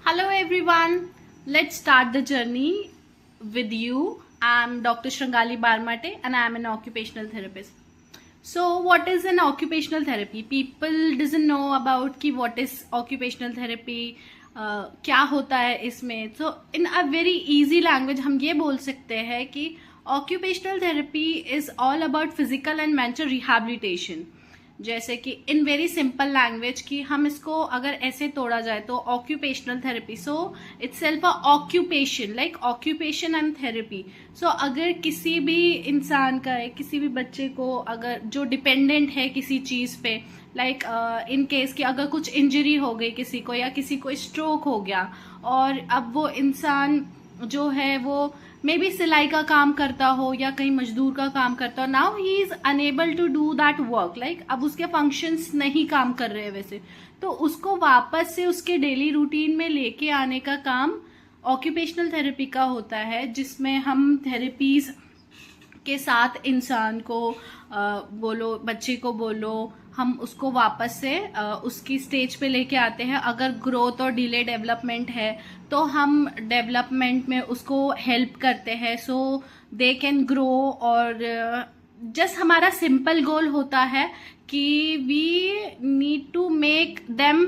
Hello everyone, let's start the journey with you. I'm Dr. Shrangali Barmate and I'm an occupational therapist. So what is an occupational therapy? People doesn't know about कि what is occupational therapy, क्या होता है इसमें. So in a very easy language हम ये बोल सकते हैं कि occupational therapy is all about physical and mental rehabilitation. जैसे कि इन वेरी सिंपल लैंग्वेज की हम इसको अगर ऐसे तोड़ा जाए तो occupational therapy. So itself a occupation, like occupation and therapy. So अगर किसी भी इंसान का है, किसी भी बच्चे को अगर जो डिपेंडेंट है किसी चीज़ पे, लाइक इन केस कि अगर कुछ इंजरी हो गई किसी को या किसी को स्ट्रोक हो गया और अब वो इंसान जो है वो मे बी सिलाई का काम करता हो या कहीं मजदूर का काम करता हो, now he is unable to do that work, like अब उसके फंक्शंस नहीं काम कर रहे हैं वैसे, तो उसको वापस से उसके डेली रूटीन में लेके आने का काम ऑक्यूपेशनल थेरेपी का होता है, जिसमें हम थेरेपीज के साथ इंसान को बोलो, बच्चे को बोलो, हम उसको वापस से उसकी स्टेज पे लेके आते हैं. अगर ग्रोथ और डिले डेवलपमेंट है तो हम डेवलपमेंट में उसको हेल्प करते हैं सो दे कैन ग्रो. और जस्ट हमारा सिंपल गोल होता है कि we need to make them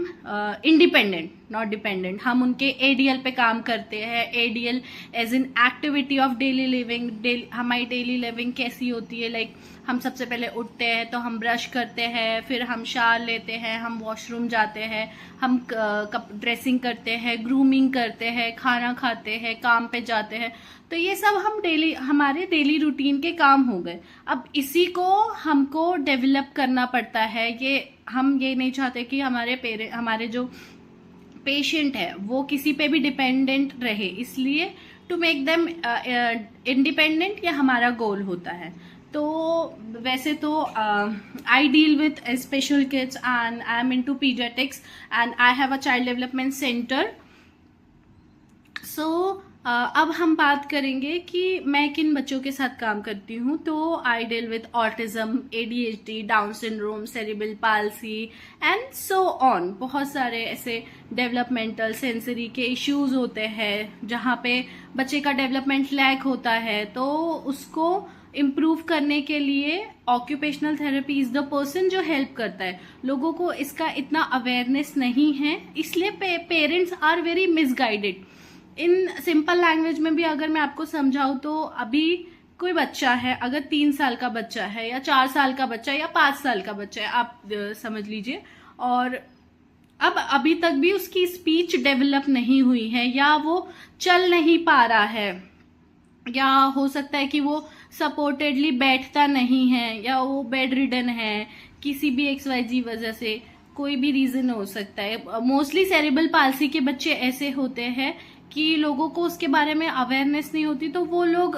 independent, not dependent. हम उनके एडीएल पे काम करते हैं. ADL as in activity of daily living. हमारी डेली लिविंग कैसी होती है, लाइक हम सबसे पहले उठते हैं तो हम ब्रश करते हैं, फिर हम शावर लेते हैं, हम वॉशरूम जाते हैं, हम ड्रेसिंग करते हैं, ग्रूमिंग करते हैं, खाना खाते हैं, काम पे जाते हैं. तो ये सब हम हमारे डेली रूटीन के काम हो गए. अब इसी को हमको डेवलप करना पड़ता है. हम ये नहीं चाहते कि हमारे जो पेशेंट है वो किसी पे भी डिपेंडेंट रहे, इसलिए टू मेक देम इंडिपेंडेंट ये हमारा गोल होता है. तो वैसे तो I deal with special kids and I am into paediatrics and I have a child development centre. So अब हम बात करेंगे कि मैं किन बच्चों के साथ काम करती हूँ. तो I deal with autism, ADHD, down syndrome, cerebral palsy and so on. बहुत सारे ऐसे डेवलपमेंटल सेंसरी के इश्यूज होते हैं जहाँ पे बच्चे का डेवलपमेंट लैक होता है, तो उसको इम्प्रूव करने के लिए occupational therapy is the person जो हेल्प करता है. लोगों को इसका इतना अवेयरनेस नहीं है, इसलिए parents are very misguided. In simple language में भी अगर मैं आपको समझाऊं तो अभी कोई बच्चा है, अगर 3 साल का बच्चा है या 4 साल का बच्चा है या 5 साल का बच्चा है, आप समझ लीजिए, और अब अभी तक भी उसकी स्पीच डेवलप नहीं हुई है या वो चल नहीं पा रहा है, या हो सकता है कि वो सपोर्टेडली बैठता नहीं है या वो बेड रिडन है, किसी भी XYZ वजह से, कोई भी रीजन हो सकता है. मोस्टली सेरिब्रल पाल्सी के बच्चे ऐसे होते हैं कि लोगों को उसके बारे में अवेयरनेस नहीं होती, तो वो लोग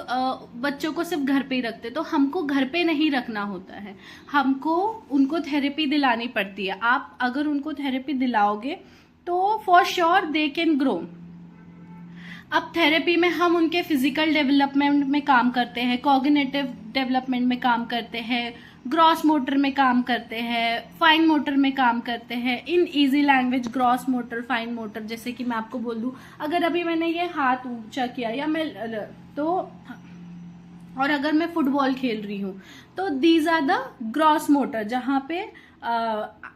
बच्चों को सिर्फ घर पे ही रखते. तो हमको घर पे नहीं रखना होता है, हमको उनको थेरेपी दिलानी पड़ती है. आप अगर उनको थेरेपी दिलाओगे तो for sure they can grow. अब थेरेपी में हम उनके फिजिकल डेवलपमेंट में काम करते हैं, कॉग्निटिव डेवलपमेंट में काम करते हैं, ग्रॉस मोटर में काम करते हैं, फाइन मोटर में काम करते हैं. In easy language gross motor, fine motor, जैसे कि मैं आपको बोल दूं, अगर अभी मैंने ये हाथ ऊंचा किया या मैं तो, और अगर मैं फुटबॉल खेल रही हूँ तो these are the gross motor, जहाँ पे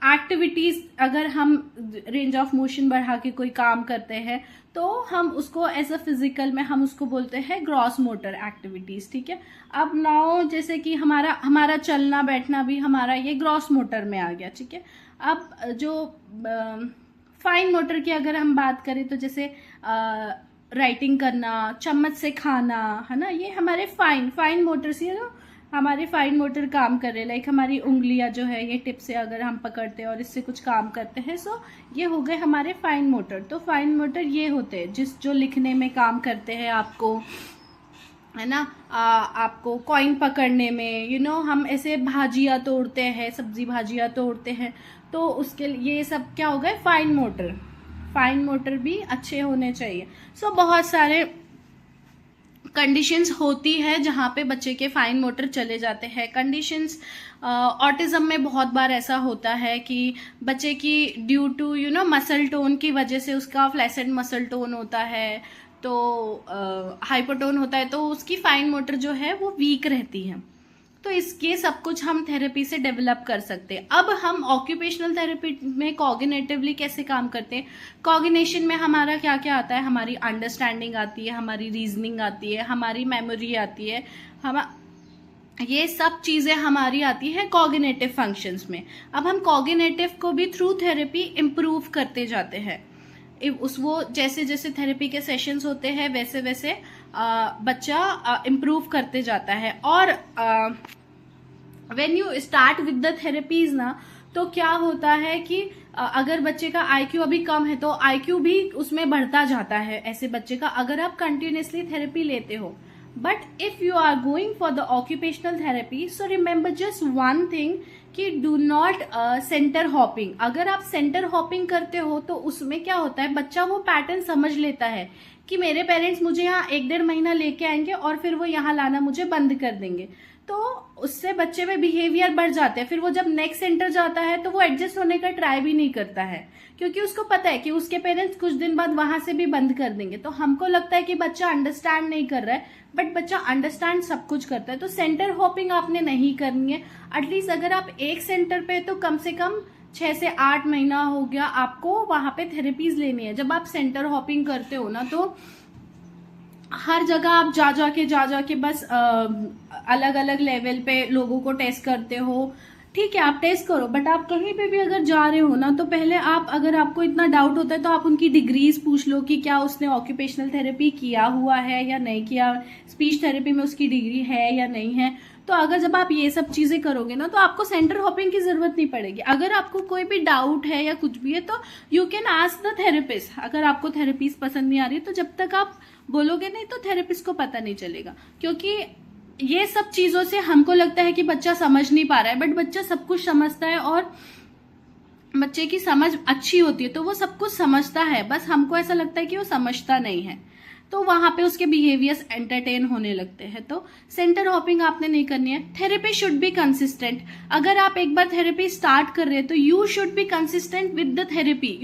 एक्टिविटीज अगर हम रेंज ऑफ मोशन बढ़ा के कोई काम करते हैं तो हम उसको एज अ फिजिकल में हम उसको बोलते हैं ग्रॉस मोटर एक्टिविटीज. ठीक है. अब नाउ जैसे कि हमारा चलना बैठना भी हमारा ये ग्रॉस मोटर में आ गया. ठीक है. अब जो फाइन मोटर की अगर हम बात करें तो जैसे राइटिंग करना, चम्मच से खाना, है ना, ये हमारे फाइन मोटर से ना हमारे फाइन मोटर काम कर रहे हैं. लाइक हमारी उंगलियां जो है ये टिप से अगर हम पकड़ते हैं और इससे कुछ काम करते हैं, सो ये हो गए हमारे फाइन मोटर. तो फाइन मोटर ये होते हैं जो लिखने में काम करते हैं आपको, है ना, आपको कॉइन पकड़ने में, हम ऐसे भाजियाँ तोड़ते हैं, सब्जी भाजियाँ तोड़ते हैं, तो उसके लिए ये सब क्या हो गए, फाइन मोटर. फाइन मोटर भी अच्छे होने चाहिए. सो बहुत सारे कंडीशंस होती है जहाँ पे बच्चे के फाइन मोटर चले जाते हैं। कंडीशंस ऑटिज्म में बहुत बार ऐसा होता है कि बच्चे की ड्यू टू मसल टोन की वजह से उसका फ्लैसेंट मसल टोन होता है, तो हाइपोटोन होता है, तो उसकी फाइन मोटर जो है वो वीक रहती है। तो इसके सब कुछ हम थेरेपी से डेवलप कर सकते हैं। अब हम ऑक्यूपेशनल थेरेपी में कॉग्निटिवली कैसे काम करते हैं। कॉग्निशन में हमारा क्या क्या आता है, हमारी अंडरस्टैंडिंग आती है, हमारी रीजनिंग आती है, हमारी मेमोरी आती है, ये सब चीज़ें हमारी आती है कॉग्निटिव फंक्शंस में। अब हम कॉग्निटिव को भी थ्रू थेरेपी इम्प्रूव करते जाते हैं। वो जैसे जैसे थेरेपी के सेशंस होते हैं वैसे वैसे बच्चा इम्प्रूव करते जाता है। और when you start with the therapies ना, तो क्या होता है कि अगर बच्चे का आईक्यू अभी कम है तो आईक्यू भी उसमें बढ़ता जाता है ऐसे बच्चे का, अगर आप कंटिन्यूसली थेरेपी लेते हो। But if you are going for the occupational therapy, so remember just one thing कि डू नॉट सेंटर हॉपिंग। अगर आप सेंटर हॉपिंग करते हो तो उसमें क्या होता है, बच्चा वो पैटर्न समझ लेता है कि मेरे पेरेंट्स मुझे यहाँ 1-1.5 महीना लेके आएंगे और फिर वो यहाँ लाना मुझे बंद कर देंगे, तो उससे बच्चे में बिहेवियर बढ़ जाते हैं। फिर वो जब नेक्स्ट सेंटर जाता है तो वो एडजस्ट होने का ट्राई भी नहीं करता है, क्योंकि उसको पता है कि उसके पेरेंट्स कुछ दिन बाद वहां से भी बंद कर देंगे। तो हमको लगता है कि बच्चा अंडरस्टैंड नहीं कर रहा है, बट बच्चा अंडरस्टैंड सब कुछ करता है। तो सेंटर हॉपिंग आपने नहीं करनी है। एटलीस्ट अगर आप एक सेंटर पे तो कम से कम 6 से 8 महीना हो गया आपको वहां पे थेरेपीज लेनी है। जब आप सेंटर हॉपिंग करते हो ना, तो हर जगह आप जा जाके बस अलग अलग लेवल पे लोगों को टेस्ट करते हो। ठीक है, आप टेस्ट करो, बट आप कहीं पे भी अगर जा रहे हो ना, तो पहले आप, अगर आपको इतना डाउट होता है तो आप उनकी डिग्रीज पूछ लो कि क्या उसने ऑक्यूपेशनल थेरेपी किया हुआ है या नहीं किया, स्पीच थेरेपी में उसकी डिग्री है या नहीं है। तो अगर जब आप ये सब चीजें करोगे ना, तो आपको सेंटर हॉपिंग की जरूरत नहीं पड़ेगी। अगर आपको कोई भी डाउट है या कुछ भी है तो you can ask the therapist. अगर आपको थेरेपीज पसंद नहीं आ रही तो जब तक आप बोलोगे नहीं तो थेरेपिस्ट को पता नहीं चलेगा, क्योंकि ये सब चीजों से हमको लगता है कि बच्चा समझ नहीं पा रहा है, बट बच्चा सब कुछ समझता है और बच्चे की समझ अच्छी होती है तो वो सब कुछ समझता है। बस हमको ऐसा लगता है कि वो समझता नहीं है, तो वहां पे उसके बिहेवियर्स एंटरटेन होने लगते हैं। तो सेंटर हॉपिंग आपने नहीं करनी है। Therapy should be consistent. अगर आप एक बार थेरेपी स्टार्ट कर रहे हैं तो you should be consistent with the therapy.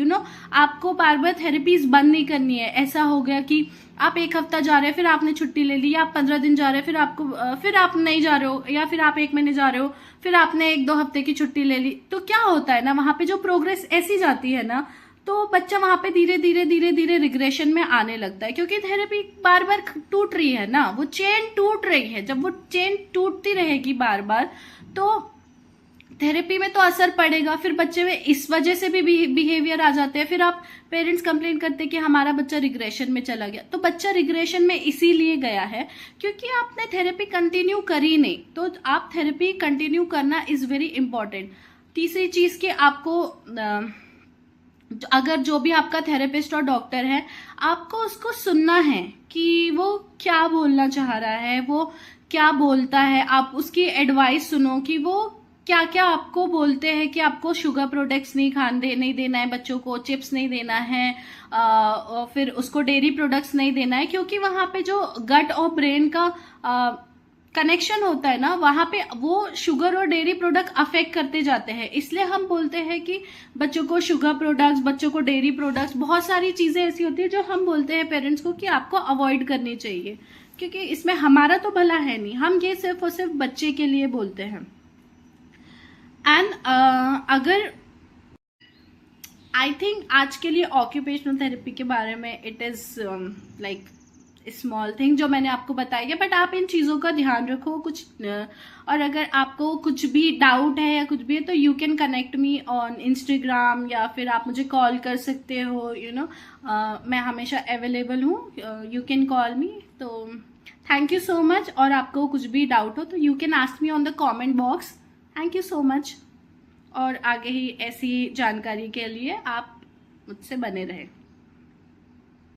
आपको बार बार थेरेपीज बंद नहीं करनी है। ऐसा हो गया कि आप 1 हफ्ता जा रहे हैं, फिर आपने छुट्टी ले ली, या आप 15 दिन जा रहे हैं, फिर आप नहीं जा रहे हो, या फिर आप 1 महीने जा रहे हो, फिर आपने 1-2 हफ्ते की छुट्टी ले ली, तो क्या होता है ना, वहां पे जो प्रोग्रेस ऐसी जाती है ना, तो बच्चा वहां पे धीरे धीरे रिग्रेशन में आने लगता है, क्योंकि थेरेपी बार बार टूट रही है ना, वो चेन टूट रही है। जब वो चेन टूटती रहेगी बार बार तो थेरेपी में तो असर पड़ेगा, फिर बच्चे में इस वजह से भी बिहेवियर आ जाते हैं। फिर आप पेरेंट्स कंप्लेन करते हैं कि हमारा बच्चा रिग्रेशन में चला गया। तो बच्चा रिग्रेशन में इसीलिए गया है क्योंकि आपने थेरेपी कंटिन्यू करी नहीं। तो आप थेरेपी कंटिन्यू करना इज वेरी इंपॉर्टेंट। तीसरी चीज कि आपको अगर जो भी आपका थेरेपिस्ट और डॉक्टर है, आपको उसको सुनना है कि वो क्या बोलना चाह रहा है, वो क्या बोलता है। आप उसकी एडवाइस सुनो कि वो क्या क्या आपको बोलते हैं कि आपको शुगर प्रोडक्ट्स नहीं देना है बच्चों को, चिप्स नहीं देना है, फिर उसको डेयरी प्रोडक्ट्स नहीं देना है, क्योंकि वहां पे जो गट और ब्रेन का कनेक्शन होता है ना, वहां पे वो शुगर और डेयरी प्रोडक्ट अफेक्ट करते जाते हैं। इसलिए हम बोलते हैं कि बच्चों को शुगर प्रोडक्ट्स, बच्चों को डेयरी प्रोडक्ट्स, बहुत सारी चीजें ऐसी होती है जो हम बोलते हैं पेरेंट्स को कि आपको अवॉइड करनी चाहिए, क्योंकि इसमें हमारा तो भला है नहीं, हम ये सिर्फ और सिर्फ बच्चे के लिए बोलते हैं। एंड अगर आई थिंक आज के लिए ऑक्यूपेशनल थेरेपी के बारे में it is like small thing जो मैंने आपको बताई है, बट आप इन चीज़ों का ध्यान रखो कुछ। और अगर आपको कुछ भी डाउट है या कुछ भी है तो you can connect me on Instagram, या फिर आप मुझे कॉल कर सकते हो। मैं हमेशा अवेलेबल हूँ, यू कैन कॉल मी। तो थैंक यू सो मच। और आपको कुछ भी डाउट हो तो you can ask me on the comment box. Thank you so much. और आगे ही ऐसी जानकारी के लिए आप मुझसे बने रहें।